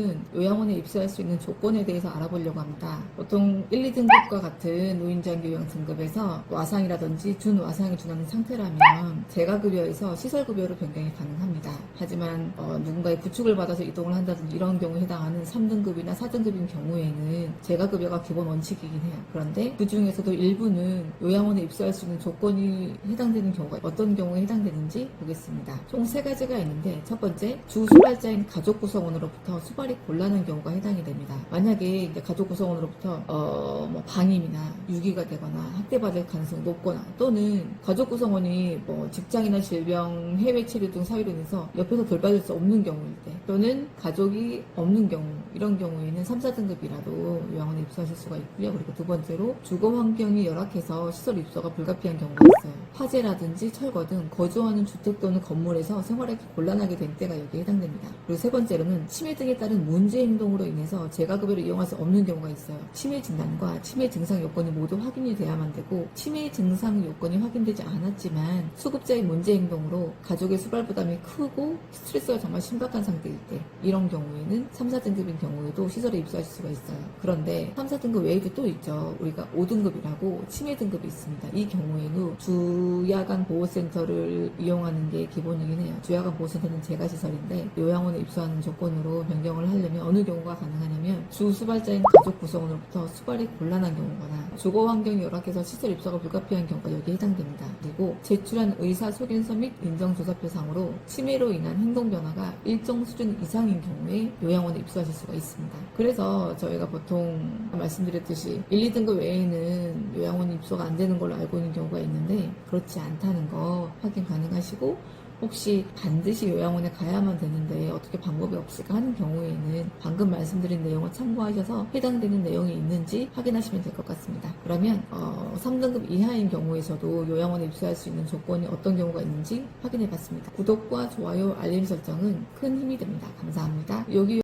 일부는 요양원에 입소할 수 있는 조건에 대해서 알아보려고 합니다. 보통 1, 2등급과 같은 노인장교양 등급에서 와상이라든지 준와상에 준하는 상태라면 재가급여에서 시설급여로 변경이 가능합니다. 하지만 누군가의 부축을 받아서 이동을 한다든지 이런 경우에 해당하는 3등급이나 4등급인 경우에는 재가급여가 기본 원칙이긴 해요. 그런데 그 중에서도 일부는 요양원에 입소할 수 있는 조건이 해당되는 경우가 어떤 경우에 해당되는지 보겠습니다. 총 3가지가 있는데, 첫 번째, 주 수발자인 가족 구성원으로부터 수발이 곤란한 경우가 해당이 됩니다. 만약에 이제 가족 구성원으로부터 방임이나 유기가 되거나 학대받을 가능성이 높거나, 또는 가족 구성원이 직장이나 질병, 해외 체류 등 사유로 인해서 옆에서 돌봐줄 수 없는 경우일 때, 또는 가족이 없는 경우, 이런 경우에는 3, 4등급이라도 요양원에 입소하실 수가 있고요. 그리고 두 번째로 주거 환경이 열악해서 시설 입소가 불가피한 경우가 있어요. 화재라든지 철거 등 거주하는 주택 또는 건물에서 생활하기 곤란하게 된 때가 여기에 해당됩니다. 그리고 세 번째로는 치매 등에 따른 문제 행동으로 인해서 재가급여를 이용할 수 없는 경우가 있어요. 치매 진단과 치매 증상 요건이 모두 확인이 돼야만 되고, 치매 증상 요건이 확인되지 않았지만 수급자의 문제 행동으로 가족의 수발 부담이 크고 스트레스가 정말 심각한 상태일 때, 이런 경우에는 3, 4등급인 경우에도 시설에 입소하실 수가 있어요. 그런데 3, 4등급 외에도 또 있죠. 우리가 5등급이라고 치매 등급이 있습니다. 이 경우에는 주야간 보호센터를 이용하는 게 기본이긴 해요. 주야간 보호센터는 재가시설인데, 요양원에 입소하는 조건으로 변경을 하려면 어느 경우가 가능하냐면, 주 수발자인 가족 구성원으로부터 수발이 곤란한 경우거나 주거 환경이 열악해서 시설 입소가 불가피한 경우가 여기에 해당됩니다. 그리고 제출한 의사소견서 및 인정조사표상으로 치매로 인한 행동 변화가 일정 수준 이상인 경우에 요양원에 입소하실 수가 있습니다. 그래서 저희가 보통 말씀드렸듯이 1, 2등급 외에는 요양원 입소가 안 되는 걸로 알고 있는 경우가 있는데, 그렇지 않다는 거 확인 가능하시고, 혹시 반드시 요양원에 가야만 되는데 어떻게 방법이 없을까 하는 경우에는 방금 말씀드린 내용을 참고하셔서 해당되는 내용이 있는지 확인하시면 될 것 같습니다. 그러면 3등급 이하인 경우에서도 요양원에 입소할 수 있는 조건이 어떤 경우가 있는지 확인해 봤습니다. 구독과 좋아요, 알림 설정은 큰 힘이 됩니다. 감사합니다. 여기